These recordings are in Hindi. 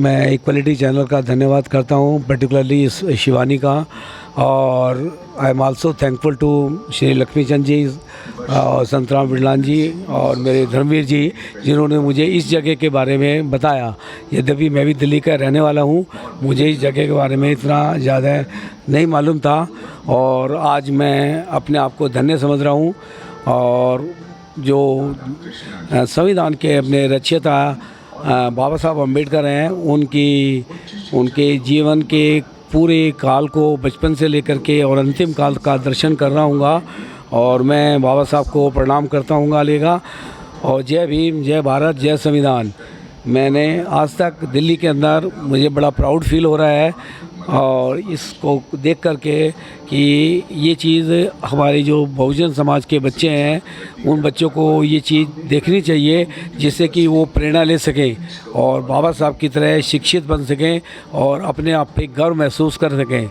मैं इक्वलिटी चैनल का धन्यवाद करता हूँ, पर्टिकुलरली शिवानी का, और I am also thankful to Shri Laxmichand ji और संतराम बिरलान जी और मेरे धर्मवीर जी, जिन्होंने मुझे इस जगह के बारे में बताया। यद्यपि मैं भी दिल्ली का रहने वाला हूँ, मुझे इस जगह के बारे में इतना ज़्यादा नहीं मालूम था, और आज मैं अपने आप को धन्य समझ रहा हूँ। और जो संविधान के अपने रचयिता बाबा साहब अम्बेडकर हैं, उनके जीवन के पूरे काल को बचपन से लेकर के और अंतिम काल का दर्शन कर रहा हूँगा, और मैं बाबा साहब को प्रणाम करता हूँगा लेगा। और जय भीम, जय भारत, जय संविधान। मैंने आज तक दिल्ली के अंदर मुझे बड़ा प्राउड फील हो रहा है, और इसको देख कर के कि ये चीज़ हमारे जो बहुजन समाज के बच्चे हैं, उन बच्चों को ये चीज़ देखनी चाहिए, जिससे कि वो प्रेरणा ले सकें और बाबा साहब की तरह शिक्षित बन सकें और अपने आप पे गर्व महसूस कर सकें।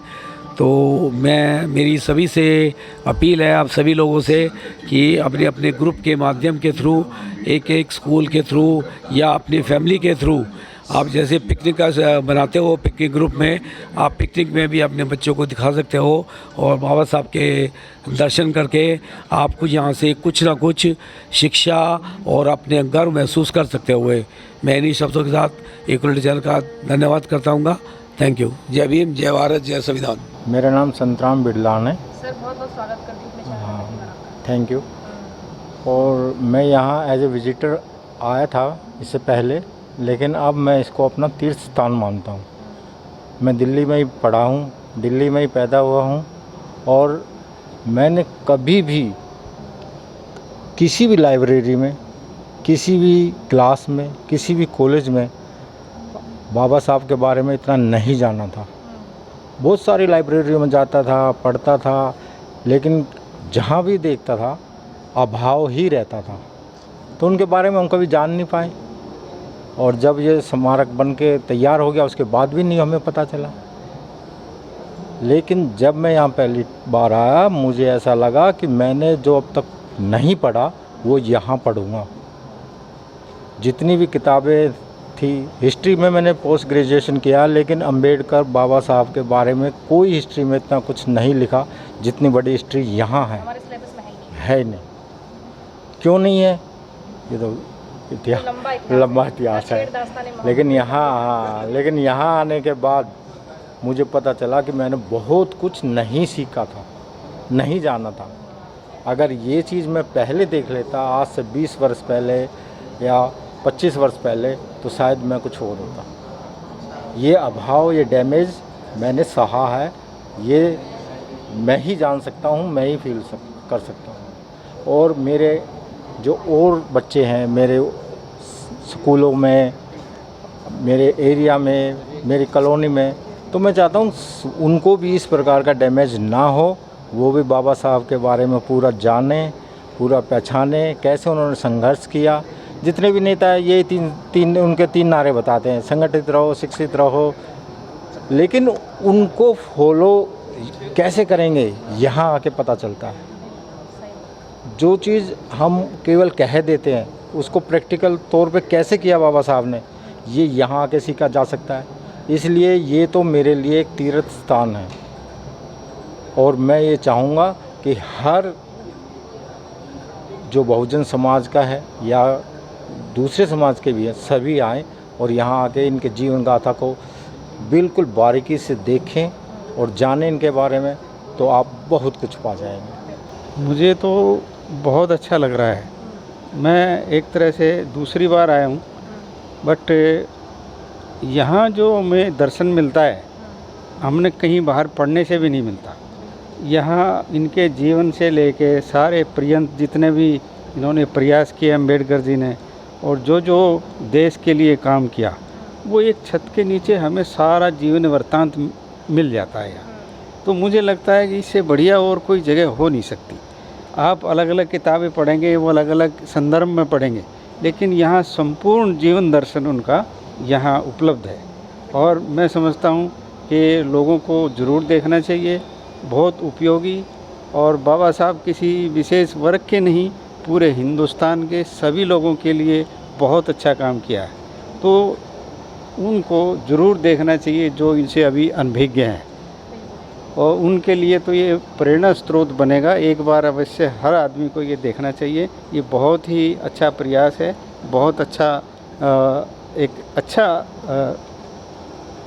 तो मेरी सभी से अपील है, आप सभी लोगों से, कि अपने अपने ग्रुप के माध्यम के थ्रू, एक स्कूल के थ्रू या अपनी फैमिली के थ्रू, आप जैसे पिकनिक का बनाते हो, पिकनिक ग्रुप में आप पिकनिक में भी अपने बच्चों को दिखा सकते हो, और बाबा साहब के दर्शन करके आपको यहाँ से कुछ ना कुछ शिक्षा और अपने गर्व महसूस कर सकते हुए, मैं इन्हीं शब्दों के साथ इक्वलिटी चैनल का धन्यवाद करता हूँ। Thank you. जय भीम, जय भारत, जय संविधान। मेरा नाम संतराम बिरलान है। सर बहुत बहुत स्वागत करती हूँ अपने चैनल में। Thank you. और मैं यहाँ एज ए विजिटर आया था इससे पहले, लेकिन अब मैं इसको अपना तीर्थ स्थान मानता हूँ। मैं दिल्ली में ही पढ़ा हूँ, दिल्ली में ही पैदा हुआ हूँ, और मैंने कभी भी किसी भी लाइब्रेरी में, किसी भी क्लास में, किसी भी कॉलेज में बाबा साहब के बारे में इतना नहीं जाना था। बहुत सारी लाइब्रेरियों में जाता था, पढ़ता था, लेकिन जहाँ भी देखता था अभाव ही रहता था, तो उनके बारे में हम कभी जान नहीं पाए। और जब ये स्मारक बन के तैयार हो गया, उसके बाद भी नहीं हमें पता चला। लेकिन जब मैं यहाँ पहली बार आया, मुझे ऐसा लगा कि मैंने जो अब तक नहीं पढ़ा वो यहाँ पढ़ूँगा। जितनी भी किताबें थी, हिस्ट्री में मैंने पोस्ट ग्रेजुएशन किया, लेकिन अंबेडकर बाबा साहब के बारे में कोई हिस्ट्री में इतना कुछ नहीं लिखा जितनी बड़ी हिस्ट्री यहाँ है। हमारे सिलेबस में है नहीं। क्यों नहीं है? ये तो लंबा इतिहास है। लेकिन यहाँ आने के बाद मुझे पता चला कि मैंने बहुत कुछ नहीं सीखा था, नहीं जाना था। अगर ये चीज़ मैं पहले देख लेता, आज से 20 वर्ष पहले या 25 वर्ष पहले, तो शायद मैं कुछ और होता। ये अभाव, ये डैमेज मैंने सहा है, ये मैं ही जान सकता हूँ, मैं ही फील कर सकता हूँ। और मेरे जो और बच्चे हैं, मेरे स्कूलों में, मेरे एरिया में, मेरी कॉलोनी में, तो मैं चाहता हूँ उनको भी इस प्रकार का डैमेज ना हो, वो भी बाबा साहब के बारे में पूरा जाने, पूरा पहचाने, कैसे उन्होंने संघर्ष किया। जितने भी नेता हैं, ये उनके तीन नारे बताते हैं, संगठित रहो, शिक्षित रहो, लेकिन उनको फॉलो कैसे करेंगे यहाँ आके पता चलता है। जो चीज़ हम केवल कह देते हैं, उसको प्रैक्टिकल तौर पे कैसे किया बाबा साहब ने, ये यहाँ आके सीखा जा सकता है। इसलिए ये तो मेरे लिए एक तीर्थ स्थान है, और मैं ये चाहूँगा कि हर जो बहुजन समाज का है या दूसरे समाज के भी हैं, सभी आएँ और यहाँ आके इनके जीवन गाथा को बिल्कुल बारीकी से देखें और जानें इनके बारे में, तो आप बहुत कुछ पा जाएंगे। मुझे तो बहुत अच्छा लग रहा है। मैं एक तरह से दूसरी बार आया हूँ, बट यहाँ जो हमें दर्शन मिलता है, हमने कहीं बाहर पढ़ने से भी नहीं मिलता। यहाँ इनके जीवन से लेके सारे पर्यंत जितने भी इन्होंने प्रयास किए अम्बेडकर जी ने, और जो जो देश के लिए काम किया, वो एक छत के नीचे हमें सारा जीवन वृत्तांत मिल जाता है यहाँ। तो मुझे लगता है कि इससे बढ़िया और कोई जगह हो नहीं सकती। आप अलग अलग किताबें पढ़ेंगे, वो अलग अलग संदर्भ में पढ़ेंगे, लेकिन यहाँ संपूर्ण जीवन दर्शन उनका यहाँ उपलब्ध है। और मैं समझता हूँ कि लोगों को ज़रूर देखना चाहिए, बहुत उपयोगी। और बाबा साहब किसी विशेष वर्ग के नहीं, पूरे हिंदुस्तान के सभी लोगों के लिए बहुत अच्छा काम किया है। तो उनको ज़रूर देखना चाहिए जो इनसे अभी अनभिज्ञ हैं, और उनके लिए तो ये प्रेरणा स्रोत बनेगा। एक बार अवश्य हर आदमी को ये देखना चाहिए। ये बहुत ही अच्छा प्रयास है, बहुत अच्छा एक अच्छा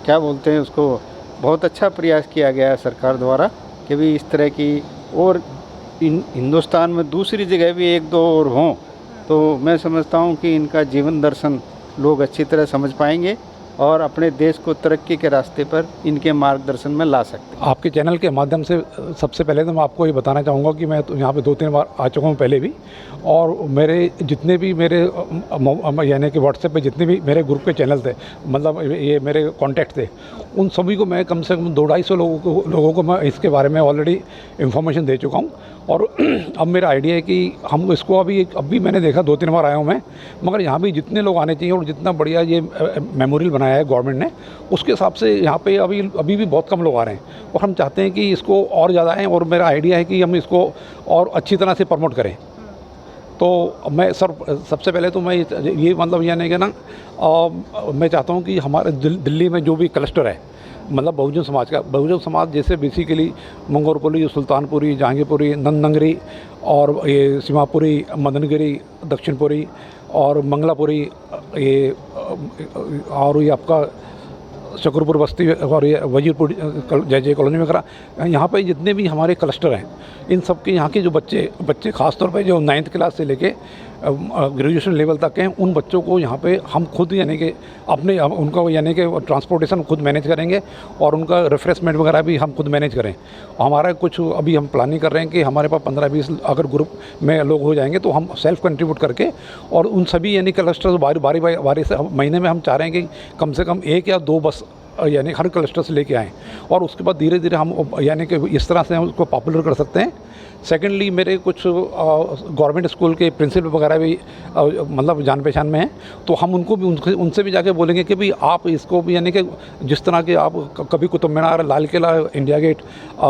क्या बोलते हैं उसको, बहुत अच्छा प्रयास किया गया है सरकार द्वारा कि भी इस तरह की और हिंदुस्तान में दूसरी जगह भी एक दो और हों, तो मैं समझता हूँ कि इनका जीवन दर्शन लोग अच्छी तरह समझ पाएंगे और अपने देश को तरक्की के रास्ते पर इनके मार्गदर्शन में ला सकते हैं। आपके चैनल के माध्यम से सबसे पहले तो मैं आपको ये बताना चाहूँगा कि मैं तो यहाँ पे 2-3 बार आ चुका हूँ पहले भी, और मेरे जितने भी मेरे यानी कि व्हाट्सएप पे जितने भी मेरे ग्रुप के चैनल थे, मतलब ये मेरे कॉन्टैक्ट थे, उन सभी को मैं कम से कम 200-250 लोगों को मैं इसके बारे में ऑलरेडी इन्फॉर्मेशन दे चुका हूँ। और अब मेरा आइडिया है कि हम इसको अभी मैंने देखा 2-3 बार आया हूँ मैं, मगर यहाँ भी जितने लोग आने चाहिए और जितना बढ़िया ये मेमोरियल बनाया है गवर्नमेंट ने, उसके हिसाब से यहाँ पे अभी भी बहुत कम लोग आ रहे हैं, और हम चाहते हैं कि इसको और ज़्यादा आएँ, और मेरा आइडिया है कि हम इसको और अच्छी तरह से प्रमोट करें। तो मैं सबसे पहले तो मैं ये मतलब यानी कि ना मैं चाहता हूँ कि हमारे दिल्ली में जो भी क्लस्टर है, मतलब बहुजन समाज का, बहुजन समाज जैसे बेसिकली मंगोरपुरी, सुल्तानपुरी, जहांगीरपुरी, नंदनगरी और ये सीमापुरी, मदनगिरी, दक्षिणपुरी और मंगलापुरी, ये और ये आपका शकरपुर बस्ती और ये वजीरपुर जय कॉलोनी वगैरह, यहाँ पे जितने भी हमारे क्लस्टर हैं, इन सब के यहाँ के जो बच्चे ख़ास तौर पे जो 9th क्लास से लेके ग्रेजुएशन लेवल तक हैं, उन बच्चों को यहाँ पे हम खुद यानी कि उनका यानी कि ट्रांसपोर्टेशन खुद मैनेज करेंगे, और उनका रिफ्रेशमेंट वगैरह भी हम खुद मैनेज करें। हमारा कुछ अभी हम प्लानिंग कर रहे हैं कि हमारे पास 15-20 अगर ग्रुप में लोग हो जाएंगे तो हम सेल्फ कंट्रीब्यूट करके, और उन सभी यानी क्लस्टर्स बारी से महीने में हम चाह रहे हैं कि कम से कम 1 या 2 बस यानी हर क्लस्टर से लेके आएँ, और उसके बाद धीरे धीरे हम यानी कि इस तरह से हम उसको पॉपुलर कर सकते हैं। सेकेंडली, मेरे कुछ गवर्नमेंट स्कूल के प्रिंसिपल वगैरह भी मतलब जान पहचान में हैं, तो हम उनसे भी जाके बोलेंगे कि भाई आप इसको भी यानी कि जिस तरह के आप कभी कुतुब मीनार, लाल किला, इंडिया गेट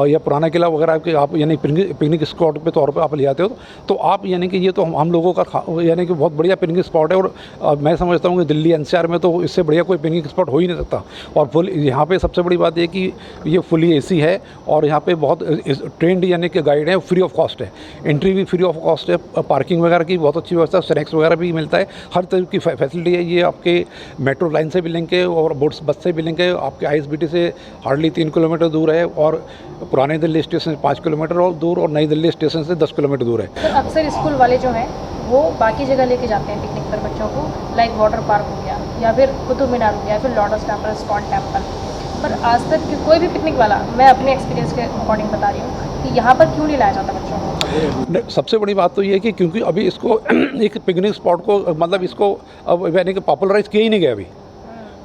या पुराना किला वगैरह के आप यानी पिकनिक स्पॉट पे तौर पे आप ले आते हो, तो आप यानी कि ये तो हम लोगों का यानी कि बहुत बढ़िया पिकनिक स्पॉट है, और मैं समझता हूँ कि दिल्ली NCR में तो इससे बढ़िया कोई पिकनिक स्पॉट हो ही नहीं सकता। और फुल यहाँ पे सबसे बड़ी बात ये कि ये फुली AC है, और यहाँ पे बहुत ट्रेंड यानी कि गाइड है, फ्री ऑफ कॉस्ट है, एंट्री भी फ्री ऑफ कॉस्ट है, पार्किंग वगैरह की बहुत अच्छी व्यवस्था, स्नैक्स वगैरह भी मिलता है, हर तरह की फैसिलिटी है। ये आपके मेट्रो लाइन से भी लिंक है और बस से भी लिंक है, आपके ISBT से हार्डली 3 किलोमीटर दूर है, और पुराने दिल्ली स्टेशन से 5 किलोमीटर और दूर, और नई दिल्ली स्टेशन से 10 किलोमीटर दूर है। तो अक्सर स्कूल वाले जो हैं वो बाकी जगह लेके जाते हैं पिकनिक पर बच्चों को, लाइक वाटर पार्क हो गया, या फिर कुतुब मीनार हो गया, फिर लोटस टेम्पल, इस्कॉन टेम्पल, पर आज तक कोई भी पिकनिक वाला, मैं अपने एक्सपीरियंस के अकॉर्डिंग बता रही हूँ कि यहाँ पर क्यों नहीं लाया जाता बच्चों को। सबसे बड़ी बात तो ये है कि क्योंकि अभी इसको एक पिकनिक स्पॉट को मतलब इसको अब यानी कि पॉपुलराइज किया ही नहीं गया अभी।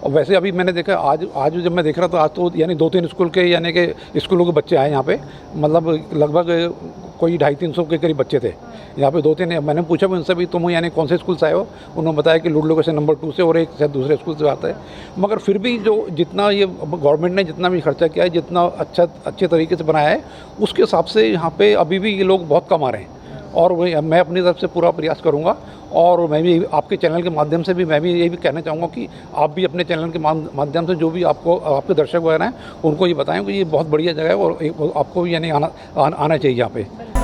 और वैसे अभी मैंने देखा आज जब मैं देख रहा था, आज तो यानी 2-3 स्कूल के यानी कि स्कूलों के बच्चे आए यहाँ पे, मतलब लगभग कोई 250-300 के करीब बच्चे थे यहाँ पे। 2-3 मैंने पूछा भी उनसे भी, तुम यानी कौन से स्कूल से आए हो, उन्होंने बताया कि लुडलो लोकेशन नंबर 2 से, और एक शायद दूसरे स्कूल से आता है। मगर फिर भी जो जितना ये गवर्नमेंट ने जितना भी खर्चा किया है, जितना अच्छे तरीके से बनाया है, उसके हिसाब से यहाँ पे अभी भी ये लोग बहुत कम आ रहे हैं, और मैं अपनी तरफ से पूरा प्रयास करूँगा। और मैं भी आपके चैनल के माध्यम से भी मैं भी ये भी कहना चाहूँगा कि आप भी अपने चैनल के माध्यम से जो भी आपके दर्शक वगैरह हैं, उनको ये बताएं कि ये बहुत बढ़िया जगह है, और आपको भी यानी आना चाहिए यहाँ पे।